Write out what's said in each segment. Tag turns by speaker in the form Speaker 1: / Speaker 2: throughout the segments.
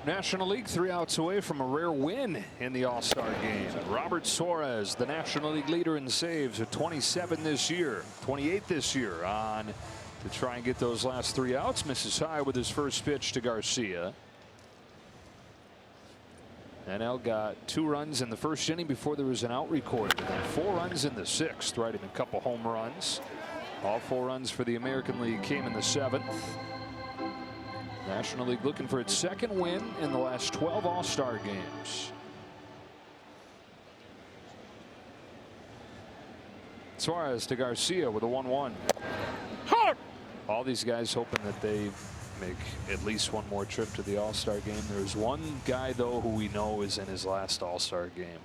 Speaker 1: National League 3 outs away from a rare win in the All-Star game. Robert Suarez, the National League leader in saves at 27 this year, 28 this year, on to try and get those last 3 outs. Misses high with his first pitch to Garcia. NL got 2 runs in the first inning before there was an out recorded, and then 4 runs in the 6th, right, and a couple home runs. All 4 runs for the American League came in the 7th. National League looking for its 2nd win in the last 12 All-Star games. Suarez to Garcia with a 1-1. All these guys hoping that they make at least one more trip to the All-Star game. There's one guy, though, who we know is in his last All-Star game.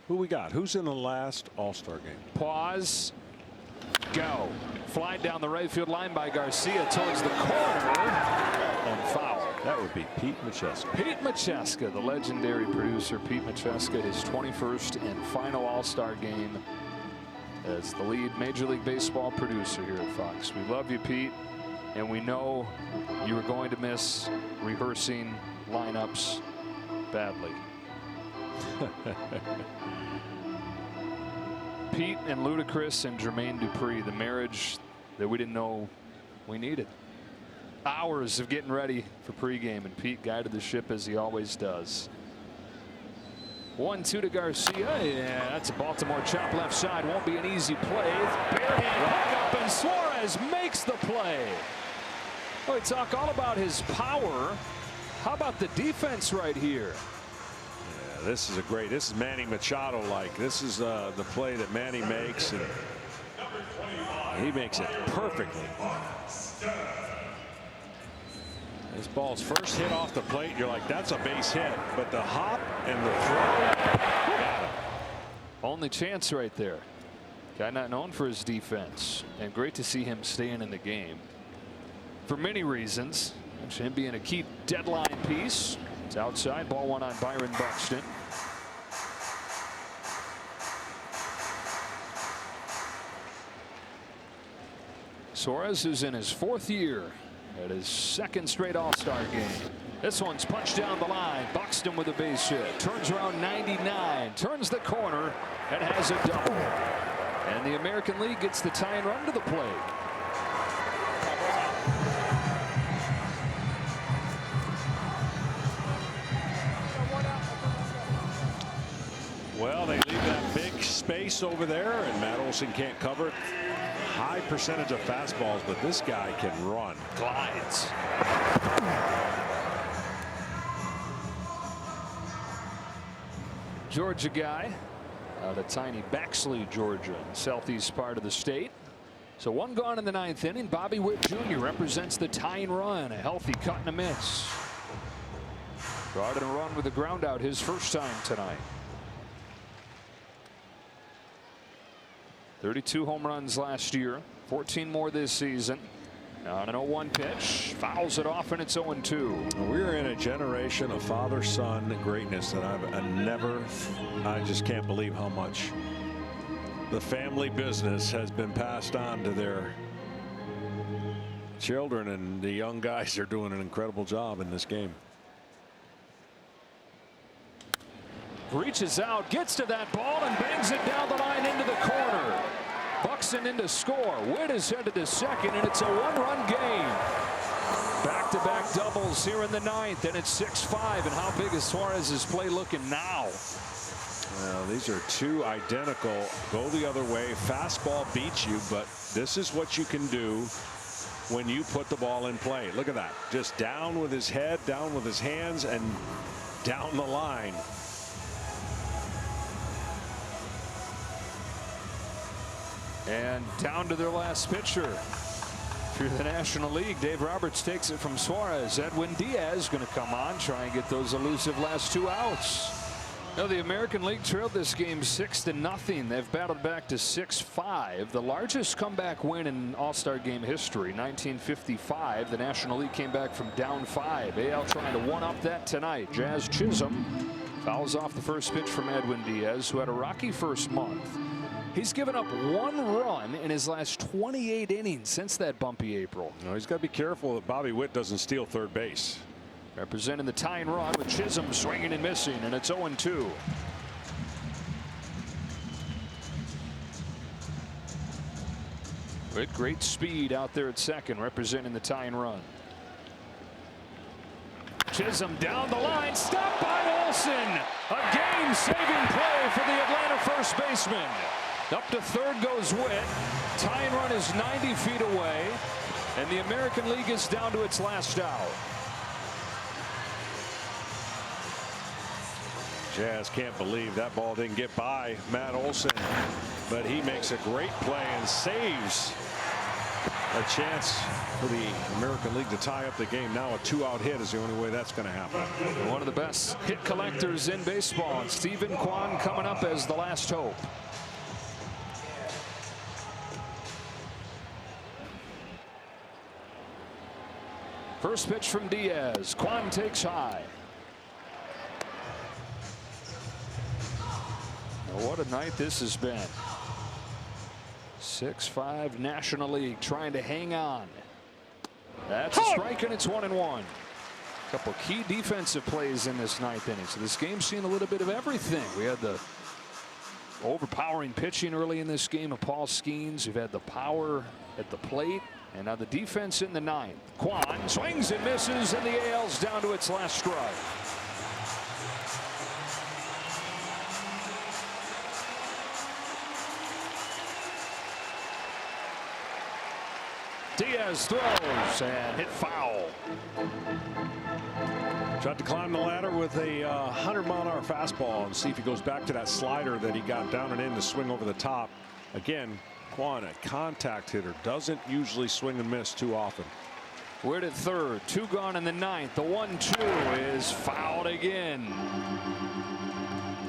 Speaker 2: Who we got? Who's in the last All-Star game?
Speaker 1: Pause. Go. Fly down the right field line by Garcia towards the corner and foul.
Speaker 2: That would be Pete Macheska.
Speaker 1: Pete Macheska, the legendary producer. Pete Macheska, his 21st and final All-Star game as the lead Major League Baseball producer here at Fox. We love you, Pete, and we know you were going to miss rehearsing lineups badly. Pete and Ludacris and Jermaine Dupri, the marriage that we didn't know we needed. Hours of getting ready for pregame, and Pete guided the ship as he always does. 1-2 to Garcia. Yeah, that's a Baltimore chop left side. Won't be an easy play. Barehand back up, and Suarez makes the play. Oh, we talk all about his power. How about the defense right here?
Speaker 2: This is this is Manny Machado-like. This is the play that Manny makes, and he makes it perfectly. This ball's first hit off the plate, you're like, that's a base hit, but the hop and the throw, got him.
Speaker 1: Only chance right there. Guy not known for his defense, and great to see him staying in the game for many reasons. Him being a key deadline piece. It's outside, ball 1 on Byron Buxton. Suarez is in his 4th year at his 2nd straight All-Star game. This one's punched down the line. Buxton with a base hit. Turns around 99. Turns the corner and has a double. And the American League gets the tying run to the plate.
Speaker 2: Well, they leave that big space over there, and Matt Olson can't cover it. High percentage of fastballs, but this guy can run.
Speaker 1: Glides. Georgia guy out of tiny Bexley, Georgia, southeast part of the state. So 1 gone in the 9th inning. Bobby Witt Jr. represents the tying run. A healthy cut and a miss. Brought in a run with a ground out his first time tonight. 32 home runs last year, 14 more this season. On an 0-1 pitch, fouls it off, and it's 0-2.
Speaker 2: We're in a generation of father-son greatness that I just can't believe how much the family business has been passed on to their children, and the young guys are doing an incredible job in this game.
Speaker 1: Reaches out, gets to that ball, and bangs it down the line into the corner. Buxton in to score. Witt is headed to second, and it's a 1-run game. Back-to-back doubles here in the 9th, and it's 6-5. And how big is Suarez's play looking now?
Speaker 2: Well, these are 2 identical, go the other way. Fastball beats you, but this is what you can do when you put the ball in play. Look at that. Just down with his head, down with his hands, and down the line.
Speaker 1: And down to their last pitcher through the National League. Dave Roberts takes it from Suarez. Edwin Diaz going to come on, try and get those elusive last 2 outs. Now, the American League trailed this game 6-0. They've battled back to 6-5. The largest comeback win in All-Star game history, 1955. The National League came back from down 5. AL trying to one-up that tonight. Jazz Chisholm fouls off the first pitch from Edwin Diaz, who had a rocky first month. He's given up 1 run in his last 28 innings since that bumpy April.
Speaker 2: No, he's got to be careful that Bobby Witt doesn't steal third base.
Speaker 1: Representing the tying run with Chisholm swinging and missing, and it's 0-2. With great speed out there at second, representing the tying run. Chisholm down the line, stopped by Olsen. A game-saving play for the Atlanta first baseman. Up to third goes Witt. Tying run is 90 feet away, and the American League is down to its last out.
Speaker 2: Jazz can't believe that ball didn't get by Matt Olsen, but he makes a great play and saves a chance for the American League to tie up the game. Now a 2-out hit is the only way that's going to happen.
Speaker 1: One of the best hit collectors in baseball, and Stephen Kwan coming up as the last hope. First pitch from Diaz. Kwan takes high. What a night this has been. 6-5 National League trying to hang on. That's a strike, and it's 1-1. A couple key defensive plays in this ninth inning. So this game's seen a little bit of everything. We had the overpowering pitching early in this game of Paul Skeens. We've had the power at the plate, and now the defense in the ninth. Kwan swings and misses, and the AL's down to its last strike. Diaz throws and hit foul.
Speaker 2: Tried to climb the ladder with a 100-mile-an-hour fastball and see if he goes back to that slider that he got down and in to swing over the top. Again, Kwan, a contact hitter, doesn't usually swing and miss too often.
Speaker 1: We're at third, 2 gone in the ninth. The 1-2 is fouled again.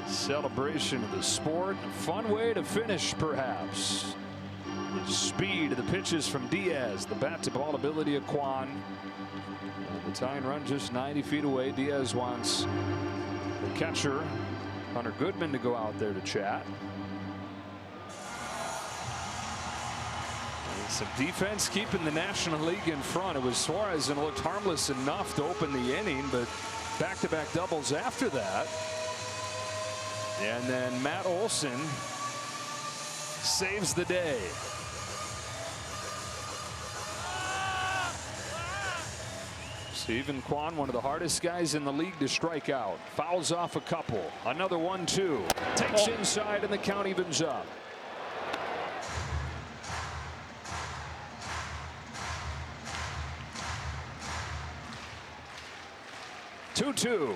Speaker 1: Celebration of the sport, a fun way to finish, perhaps. The speed of the pitches from Diaz, the bat to ball ability of Kwan. And the tying run just 90 feet away. Diaz wants the catcher, Hunter Goodman, to go out there to chat. And some defense keeping the National League in front. It was Suarez, and it looked harmless enough to open the inning, but back-to-back doubles after that. And then Matt Olsen saves the day. Stephen Kwan, one of the hardest guys in the league to strike out. Fouls off a couple. Another 1-2. Takes inside, and the count evens up. Two.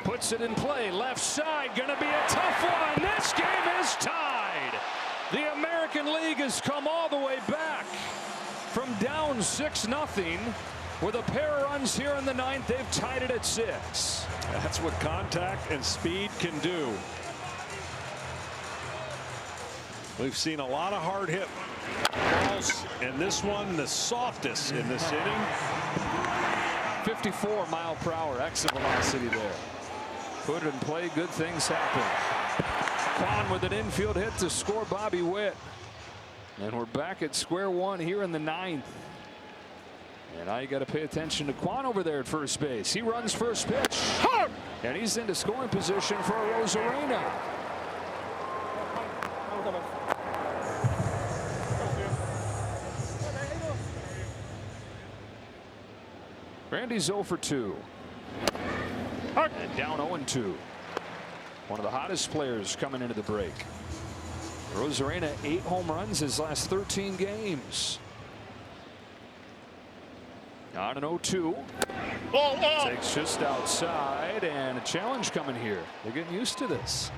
Speaker 1: Puts it in play. Left side. Going to be a tough one. This game is tied. The American League has come all the way back from down 6-0. With a pair of runs here in the ninth, they've tied it at 6.
Speaker 2: That's what contact and speed can do. We've seen a lot of hard hit balls, and this one the softest in this inning.
Speaker 1: 54 mile-per-hour exit velocity there. Put it in play, good things happen. Kwan with an infield hit to score Bobby Witt. And we're back at square one here in the ninth. And now you got to pay attention to Kwan over there at first base. He runs first pitch. And he's into scoring position for Rosarena. Randy's 0 for 2. And down 0-2. One of the hottest players coming into the break. Rosarena, 8 home runs his last 13 games. On an 0-2. Takes just outside, and a challenge coming here. They're getting used to this.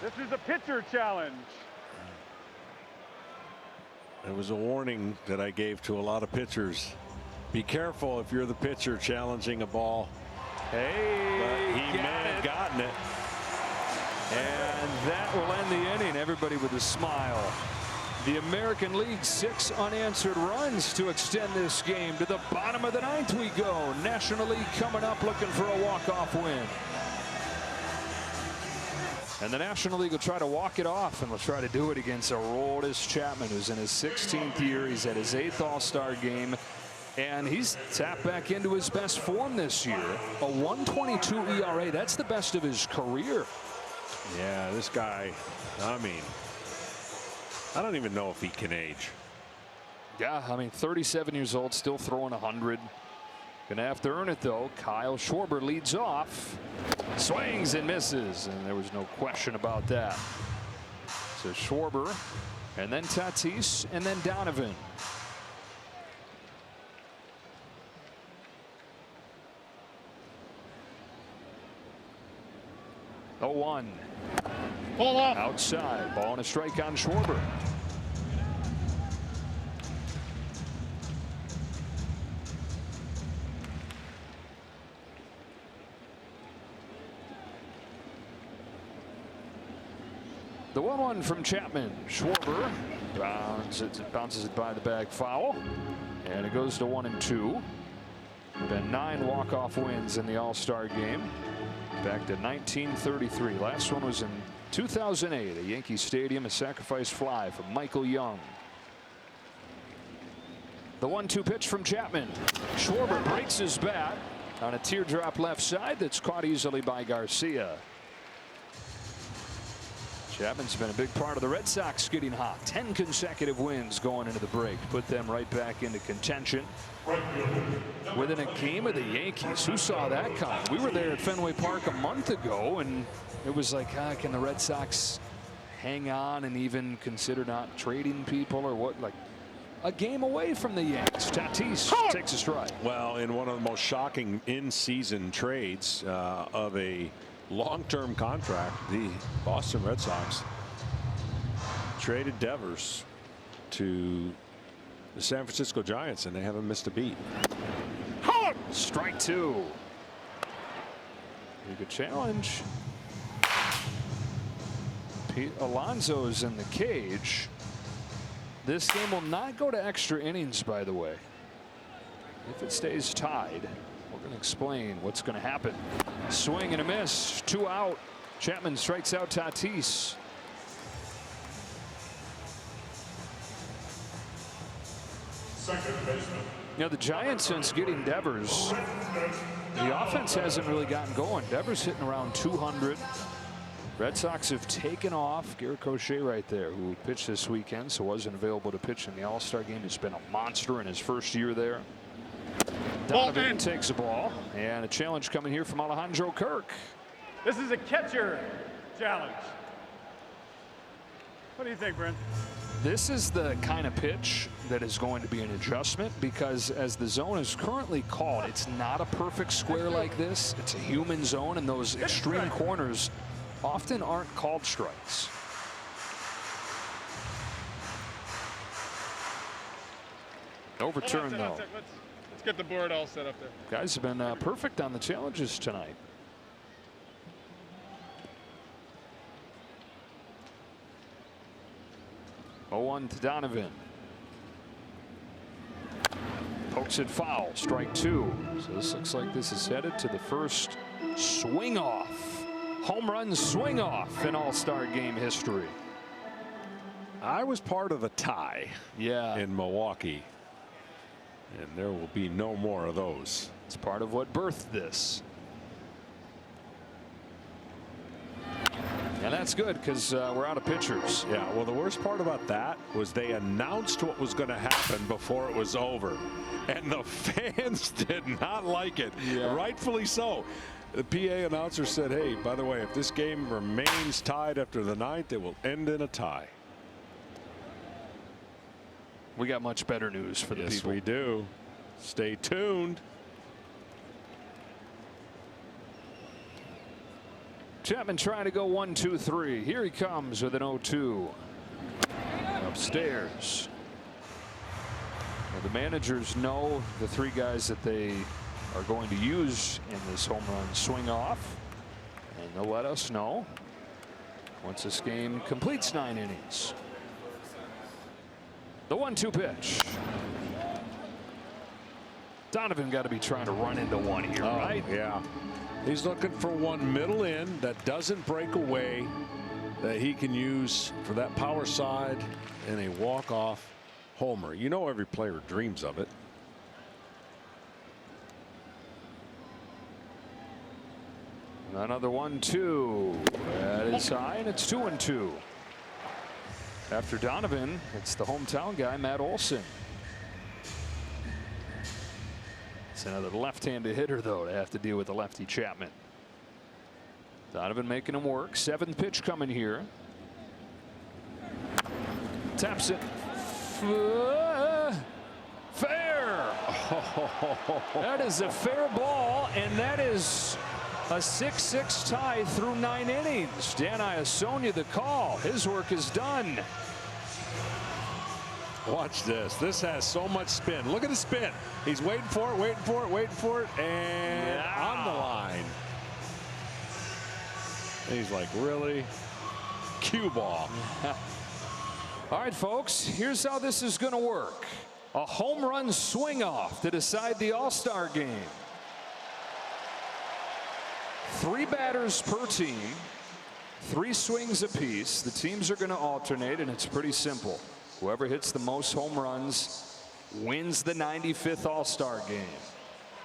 Speaker 3: This is a pitcher challenge.
Speaker 2: It was a warning that I gave to a lot of pitchers. Be careful if you're the pitcher challenging a ball.
Speaker 1: Hey,
Speaker 2: but he may have gotten it.
Speaker 1: And that will end the inning. Everybody with a smile. The American League, 6 unanswered runs to extend this game. To the bottom of the ninth we go. National League coming up looking for a walk-off win. And the National League will try to walk it off, and will try to do it against Aroldis Chapman, who's in his 16th year. He's at his 8th All-Star game. And he's tapped back into his best form this year. A 1.22 ERA. That's the best of his career.
Speaker 2: Yeah, this guy, I mean, I don't even know if he can age.
Speaker 1: Yeah, I mean, 37 years old, still throwing 100. Gonna have to earn it, though. Kyle Schwarber leads off. Swings and misses, and there was no question about that. So Schwarber, and then Tatis, and then Donovan. Oh, 1.
Speaker 3: Ball up.
Speaker 1: Outside. Ball and a strike on Schwarber. The 1-1 from Chapman. Schwarber bounces it by the bag foul. And it goes to 1-2. Been 9 walk-off wins in the All-Star game. Back to 1933. Last one was in 2008 at Yankee Stadium. A sacrifice fly from Michael Young. The 1-2 pitch from Chapman. Schwarber breaks his bat on a teardrop left side that's caught easily by Garcia. Chapman's been a big part of the Red Sox getting hot. 10 consecutive wins going into the break. Put them right back into contention. Within a game of the Yankees. Who saw that coming? We were there at Fenway Park a month ago, and it was like, can the Red Sox hang on and even consider not trading people or what? Like a game away from the Yanks. Tatis takes a strike.
Speaker 2: Well, in one of the most shocking in-season trades of a long-term contract, the Boston Red Sox traded Devers to the San Francisco Giants, and they haven't missed a beat.
Speaker 1: Strike 2. Pretty good challenge. Pete Alonso's in the cage. This game will not go to extra innings, by the way. If it stays tied, we're going to explain what's going to happen. Swing and a miss. 2 out. Chapman strikes out Tatis.
Speaker 4: Second baseman.
Speaker 1: You know, the Giants, since getting Devers, the offense hasn't really gotten going. Devers hitting around 200. Red Sox have taken off. Garrett Crochet right there, who pitched this weekend, so wasn't available to pitch in the All-Star game. He's been a monster in his first year there. Donovan takes the ball, and a challenge coming here from Alejandro Kirk.
Speaker 3: This is a catcher challenge. What do you think, Brent?
Speaker 1: This is the kind of pitch that is going to be an adjustment, because as the zone is currently called, it's not a perfect square like this. It's a human zone, and those extreme corners often aren't called strikes. Overturned, though.
Speaker 3: Let's get the board all set up there.
Speaker 1: Guys have been perfect on the challenges tonight. Oh, 1 to Donovan. Pokes it foul. Strike 2. So this looks like this is headed to the first swing off. Home run swing off in All-Star game history.
Speaker 2: I was part of the tie in Milwaukee, and there will be no more of those.
Speaker 1: It's part of what birthed this. And that's good, because we're out of pitchers.
Speaker 2: Yeah, well, the worst part about that was they announced what was going to happen before it was over, and the fans did not like it. Rightfully so. The PA announcer said, hey, by the way, if this game remains tied after the 9th, it will end in a tie.
Speaker 1: We got much better news for the people.
Speaker 2: Yes, we do. Stay tuned.
Speaker 1: Chapman trying to go 1-2-3. Here he comes with an 0-2. Upstairs. Well, the managers know the 3 guys that they are going to use in this home run swing off, and they'll let us know once this game completes 9 innings. The 1-2 pitch. Donovan got to be trying to run into one here, right?
Speaker 2: Yeah. He's looking for one middle in that doesn't break away, that he can use for that power side and a walk-off homer. You know, every player dreams of it.
Speaker 1: Another 1-2. That is high, and it's 2-2. After Donovan, it's the hometown guy, Matt Olson. It's another left-handed hitter, though, to have to deal with the lefty Chapman. Donovan making him work. 7th pitch coming here. Taps it. Fair. That is a fair ball, and that is a 6-6 tie through 9 innings. Dan Iasonia the call. His work is done.
Speaker 2: Watch this. This has so much spin. Look at the spin. He's waiting for it, waiting for it, waiting for it, and on the line. And he's like, really? Cue ball.
Speaker 1: All right, folks, here's how this is going to work. A home run swing off to decide the All-Star game. 3 batters per team, 3 swings apiece. The teams are going to alternate, and it's pretty simple. Whoever hits the most home runs wins the 95th All-Star game.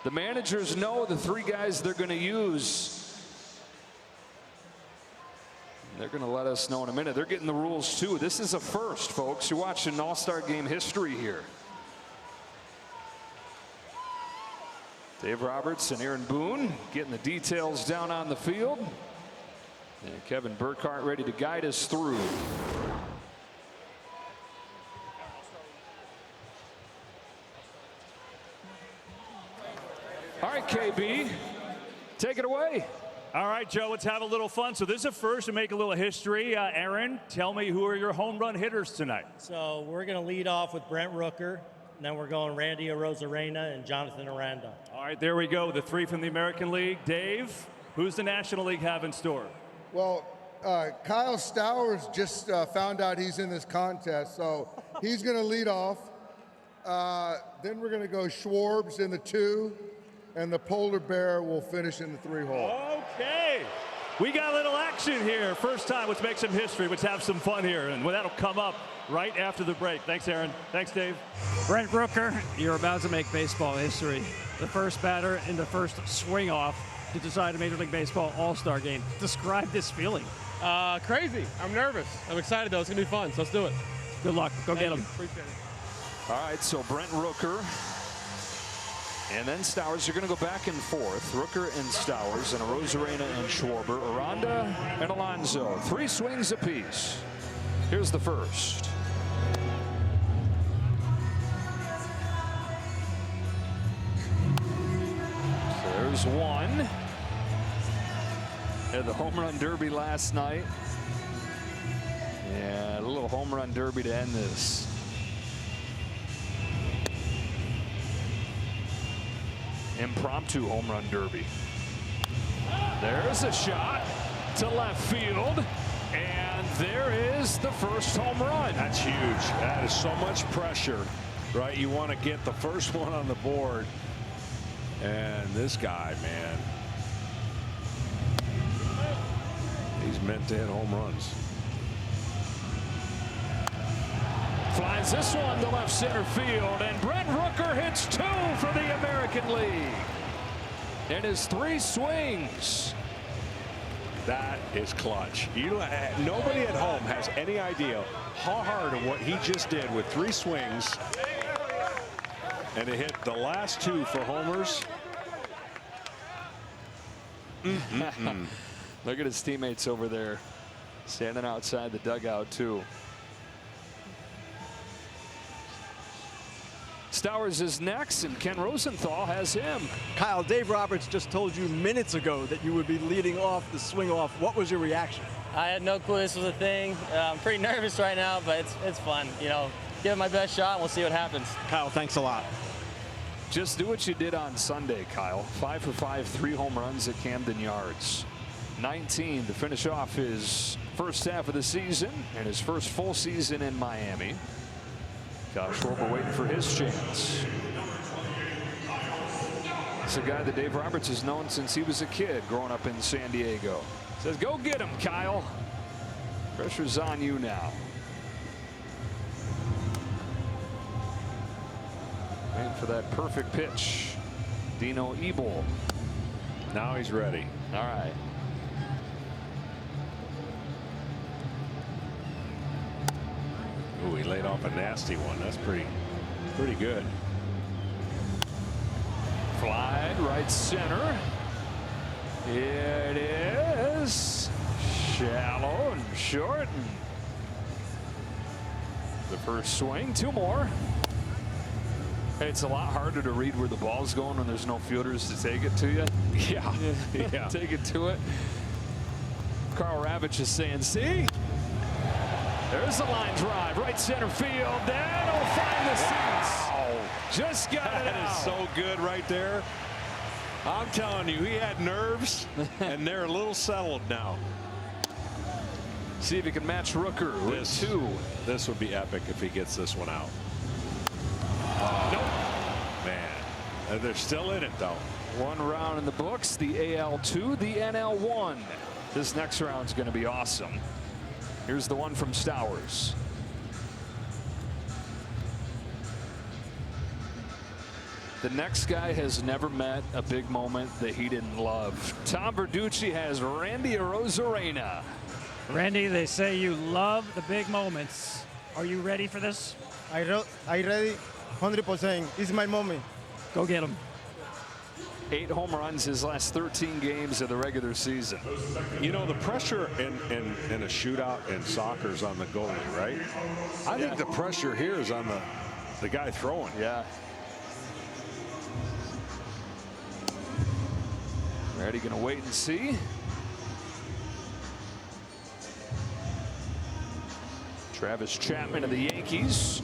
Speaker 1: The managers know the 3 guys they're going to use. They're going to let us know in a minute. They're getting the rules too. This is a first, folks. You're watching All-Star game history here. Dave Roberts and Aaron Boone getting the details down on the field. And Kevin Burkhardt ready to guide us through. All right, KB, take it away.
Speaker 5: All right, Joe, let's have a little fun. So this is a first to make a little history. Aaron, tell me, who are your home run hitters tonight?
Speaker 6: So we're going to lead off with Brent Rooker. And then we're going Randy Arozarena and Jonathan Aranda.
Speaker 5: All right, there we go. The 3 from the American League. Dave, who's the National League have in store?
Speaker 7: Well, Kyle Stowers just found out he's in this contest, so he's going to lead off. Then we're going to go Schwarbs in the 2, and the Polar Bear will finish in the 3-hole.
Speaker 5: Okay. We got a little action here. First time, let's make some history. Let's have some fun here. And that'll come up right after the break. Thanks, Aaron. Thanks, Dave.
Speaker 8: Brent Rooker, you're about to make baseball history. The first batter in the first swing off to decide a Major League Baseball All-Star game. Describe this feeling.
Speaker 9: Crazy. I'm nervous. I'm excited, though. It's going to be fun, so let's do it.
Speaker 8: Good luck. Go get him.
Speaker 9: Appreciate it.
Speaker 1: All right, so Brent Rooker. And then Stowers are going to go back and forth. Rooker and Stowers, and Arozarena and Schwarber, Aranda and Alonso. 3 swings apiece. Here's the first. So there's 1. Had the home run derby last night. Yeah, a little home run derby to end this. Impromptu home run derby. There's a shot to left field, and there is the first home run.
Speaker 2: That's huge. That is so much pressure, right? You want to get the first one on the board, and this guy, man, he's meant to hit home runs.
Speaker 1: Flies this one to left center field, and Brent Rooker hits 2 for the American League. And his 3 swings.
Speaker 2: That is clutch. Nobody at home has any idea how hard of what he just did with 3 swings, and to hit the last 2 for homers.
Speaker 1: Look at his teammates over there standing outside the dugout too. Stowers is next, and Ken Rosenthal has him.
Speaker 10: Kyle, Dave Roberts just told you minutes ago that you would be leading off the swing off. What was your reaction?
Speaker 6: I had no clue this was a thing. I'm pretty nervous right now, but it's fun. You know, give it my best shot, and we'll see what happens.
Speaker 10: Kyle, thanks a lot.
Speaker 1: Just do what you did on Sunday, Kyle. 5 for 5, 3 home runs at Camden Yards. 19 to finish off his first half of the season and his first full season in Miami. Kyle Schwarber waiting for his chance. It's a guy that Dave Roberts has known since he was a kid growing up in San Diego. Says, go get him, Kyle. Pressure's on you now. Waiting for that perfect pitch. Dino Ebel.
Speaker 2: Now he's ready.
Speaker 1: All right.
Speaker 2: Ooh, he laid off a nasty one. That's pretty good.
Speaker 1: Fly right center. It is shallow and short. And the first swing, 2 more. Hey, it's a lot harder to read where the ball's going when there's no fielders to take it to you.
Speaker 2: Yeah. Yeah.
Speaker 1: Take it to it. Carl Ravitch is saying, see? There's the line drive, right center field. That'll find the seats. Just got it out.
Speaker 2: That is so good right there. I'm telling you, he had nerves, and they're a little settled now.
Speaker 1: See if he can match Rooker with 2.
Speaker 2: This would be epic if he gets this one out.
Speaker 1: Nope.
Speaker 2: Man, they're still in it, though.
Speaker 1: 1 round in the books, the AL2, the NL1. This next round's going to be awesome. Here's the one from Stowers. The next guy has never met a big moment that he didn't love. Tom Verducci has Randy Arozarena.
Speaker 8: Randy, they say you love the big moments. Are you ready for this?
Speaker 11: I ready 100%. This is my moment.
Speaker 8: Go get him.
Speaker 1: 8 home runs his last 13 games of the regular season.
Speaker 2: You know, the pressure in a shootout in soccer is on the goalie, right? I think the pressure here is on the guy throwing.
Speaker 1: Yeah. Ready, gonna wait and see. Travis Chapman of the Yankees.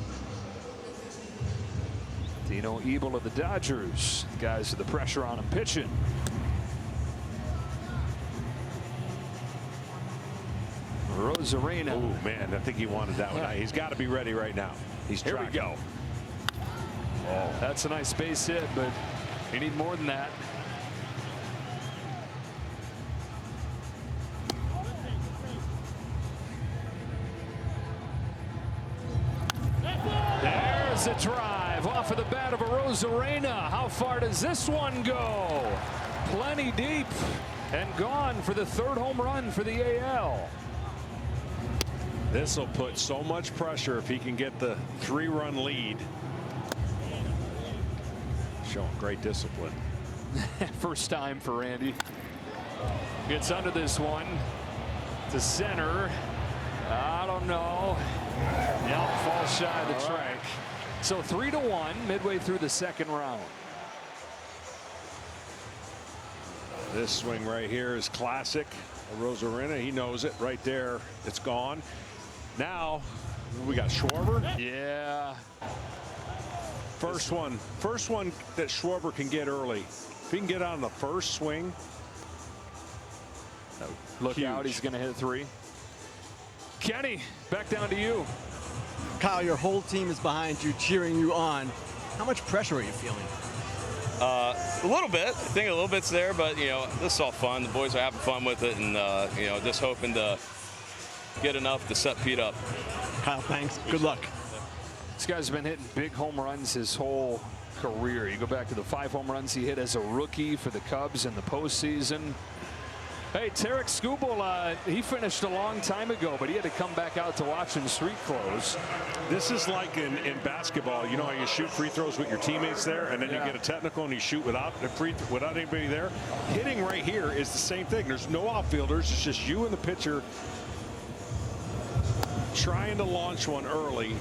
Speaker 1: Dino Ebel of the Dodgers. Guys with the pressure on him pitching. Arozarena.
Speaker 2: Oh man, I think he wanted that one. He's got to be ready right now. He's
Speaker 1: Here we go. Oh, that's a nice base hit, but you need more than that. There's a drive off of the bat of Arozarena. How far does this one go? Plenty deep and gone for the 3rd home run for the AL.
Speaker 2: This will put so much pressure if he can get the 3-run lead. Showing great discipline.
Speaker 1: First time for Randy. Gets under this one to center. I don't know. Yep, falls shy of the track. So 3-1 midway through the 2nd round.
Speaker 2: This swing right here is classic. Arozarena, he knows it right there. It's gone. Now we got Schwarber.
Speaker 1: Yeah.
Speaker 2: First one that Schwarber can get early. If he can get on the first swing.
Speaker 1: Look
Speaker 2: huge.
Speaker 1: out, he's going to hit 3. Kenny, back down to you.
Speaker 10: Kyle, your whole team is behind you, cheering you on. How much pressure are you feeling?
Speaker 12: A little bit. I think a little bit's there, but you know, this is all fun. The boys are having fun with it, and you know, just hoping to get enough to set Pete up.
Speaker 10: Kyle, thanks. Good luck.
Speaker 1: This guy's been hitting big home runs his whole career. You go back to the 5 home runs he hit as a rookie for the Cubs in the postseason. Hey, Tarek Skubal, he finished a long time ago, but he had to come back out to watch in street clothes.
Speaker 2: This is like in basketball. You know how you shoot free throws with your teammates there, and then you get a technical and you shoot without anybody there. Hitting right here is the same thing. There's no outfielders. It's just you and the pitcher trying to launch one early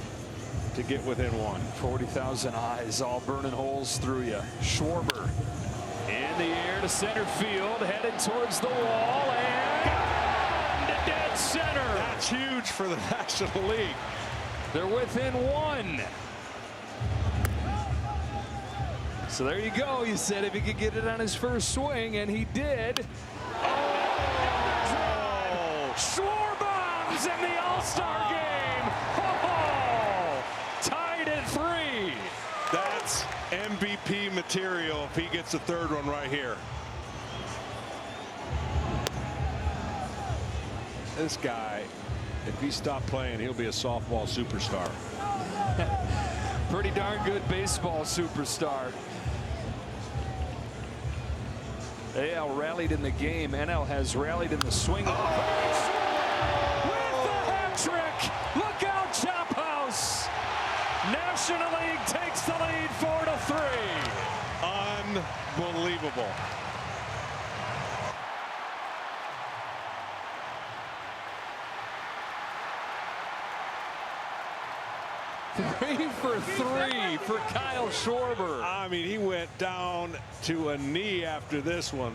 Speaker 2: to get within 1.
Speaker 1: 40,000 eyes all burning holes through you. Schwarber in the air to center field, headed towards the wall, and to dead center.
Speaker 2: That's huge for the National League.
Speaker 1: They're within 1. So there you go. You said if he could get it on his first swing, and he did. Oh! Schwarber's in the All-Star game. Oh! Tied at 3.
Speaker 2: That's MVP material if he gets the 3rd one right here. This guy, if he stopped playing, he'll be a softball superstar.
Speaker 1: Pretty darn good baseball superstar. AL rallied in the game. NL has rallied in the swing. With the hat trick. Look out, Chop House. National League takes the lead 4-3.
Speaker 2: Unbelievable.
Speaker 1: Three for three for Kyle Schwarber.
Speaker 2: I mean, he went down to a knee after this one.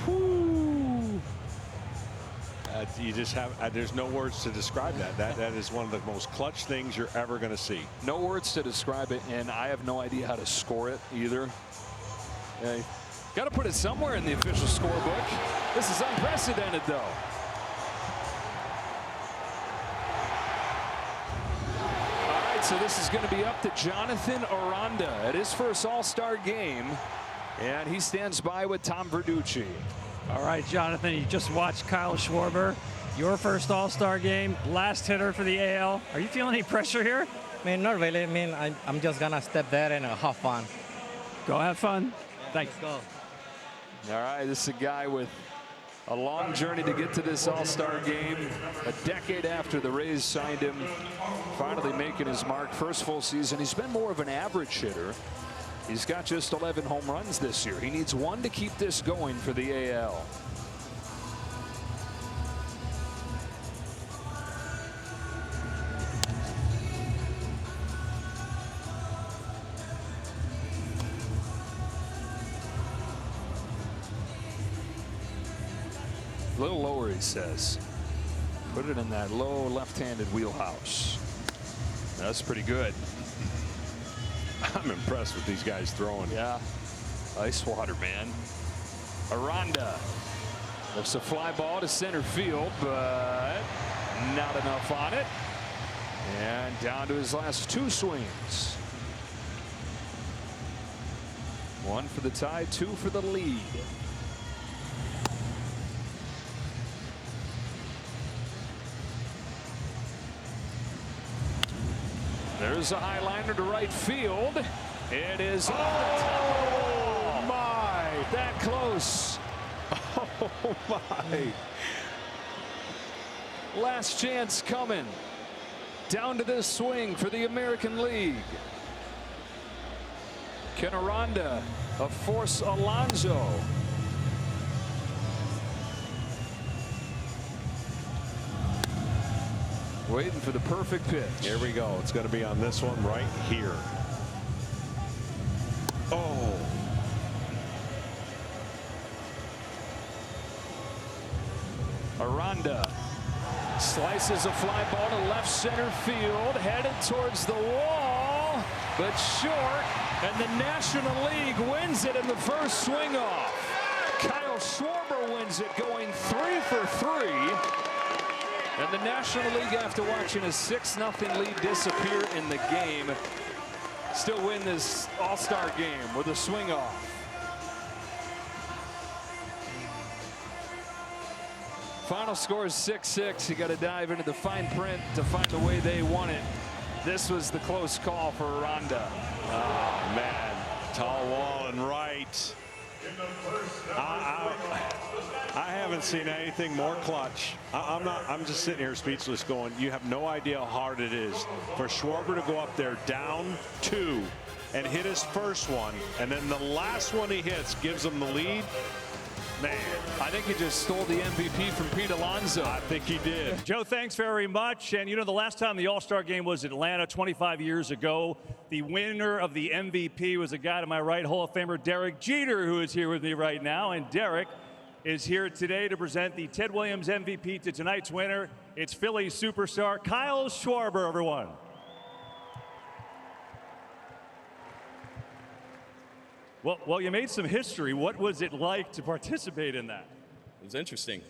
Speaker 2: Whew. You just have, there's no words to describe that. That is one of the most clutch things you're ever going to see.
Speaker 1: No words to describe it, and I have no idea how to score it either. Got to put it somewhere in the official scorebook. This is unprecedented, though. All right, so this is going to be up to Jonathan Aranda at his first All-Star game, and he stands by with Tom Verducci.
Speaker 8: All right, Jonathan, you just watched Kyle Schwarber, your first All-Star game, last hitter for the AL. Are you feeling any pressure here?
Speaker 6: I mean, not really. I mean, I'm just going to step there and have fun.
Speaker 8: Go have fun.
Speaker 6: Yeah,
Speaker 8: Thanks.
Speaker 6: Let's go.
Speaker 1: All right, this is a guy with a long journey to get to this All-Star game. A decade after the Rays signed him, finally making his mark. First full season. He's been more of an average hitter. He's got just 11 home runs this year. He needs one to keep this going for the AL. A little lower, he says. Put it in that low left-handed wheelhouse. That's pretty good.
Speaker 2: I'm impressed with these guys throwing.
Speaker 1: Yeah. Ice water, man. Aranda lifts a fly ball to center field, but not enough on it. And down to his last two swings. One for the tie, two for the lead. There's a high liner to right field. It is off the top of the wall.
Speaker 2: My,
Speaker 1: that close.
Speaker 2: Oh my.
Speaker 1: Last chance coming. Down to this swing for the American League. Can Aranda force Alonso? Waiting for the perfect pitch.
Speaker 2: Here we go. It's going to be on this one right here. Oh.
Speaker 1: Aranda slices a fly ball to left center field, headed towards the wall, but short, and the National League wins it in the first swing off. Kyle Schwarber wins it, going 3 for 3. And the National League, after watching a 6-0 lead disappear in the game, still win this All-Star game with a swing off. Final score is 6-6. You got to dive into the fine print to find the way they won it. This was the close call for Aranda.
Speaker 2: Oh man, tall wall and right. I haven't seen anything more clutch. I'm just sitting here speechless going, you have no idea how hard it is for Schwarber to go up there down 2 and hit his first one, and then the last one he hits gives him the lead. Man,
Speaker 1: I think he just stole the MVP from Pete Alonso.
Speaker 2: I think he did.
Speaker 5: Joe, thanks very much. And you know, the last time the All-Star game was Atlanta 25 years ago, the winner of the MVP was a guy to my right, Hall of Famer Derek Jeter, who is here with me right now. And Derek is here today to present the Ted Williams MVP to tonight's winner. It's Philly superstar Kyle Schwarber, everyone. Well, you made some history. What was it like to participate in that?
Speaker 12: It was interesting,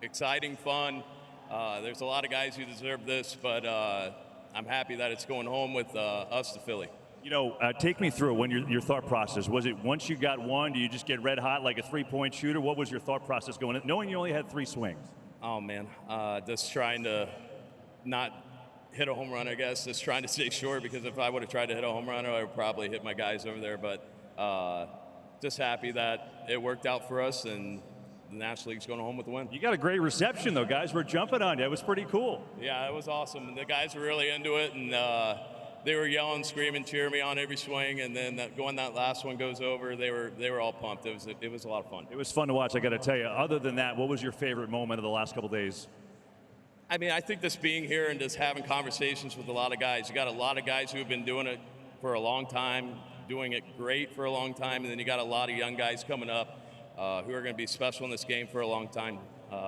Speaker 12: exciting, fun. There's a lot of guys who deserve this, but I'm happy that it's going home with us to Philly.
Speaker 5: You know, take me through when your thought process. Was it once you got one, do you just get red hot like a three-point shooter? What was your thought process going in, knowing you only had 3 swings?
Speaker 12: Oh, man, just trying to not hit a home run, I guess. Just trying to stay short, because if I would have tried to hit a home run, I would probably hit my guys over there. But just happy that it worked out for us, and the National League's going home with the win.
Speaker 5: You got a great reception, though. Guys were jumping on you. It was pretty cool.
Speaker 12: Yeah, it was awesome. The guys were really into it, and they were yelling, screaming, cheering me on every swing. And then when that last one goes over, they were all pumped. It was a lot of fun.
Speaker 5: It was fun to watch, I got to tell you. Other than that, what was your favorite moment of the last couple of days?
Speaker 12: I mean, I think just being here and just having conversations with a lot of guys. You got a lot of guys who have been doing it for a long time, doing it great for a long time, and then you got a lot of young guys coming up who are going to be special in this game for a long time.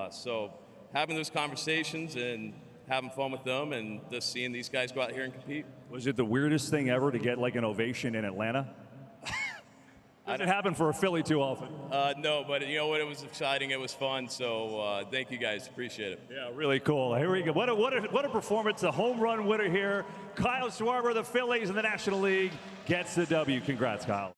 Speaker 12: So having those conversations and having fun with them and just seeing these guys go out here and compete.
Speaker 5: Was it the weirdest thing ever to get like an ovation in Atlanta? Doesn't happen for a Philly too often.
Speaker 12: No, but you know what? It was exciting. It was fun. So thank you guys. Appreciate it.
Speaker 5: Yeah, really cool. Here we go. What a performance. The home run winner here. Kyle Schwarber, the Phillies in the National League, gets the W. Congrats, Kyle.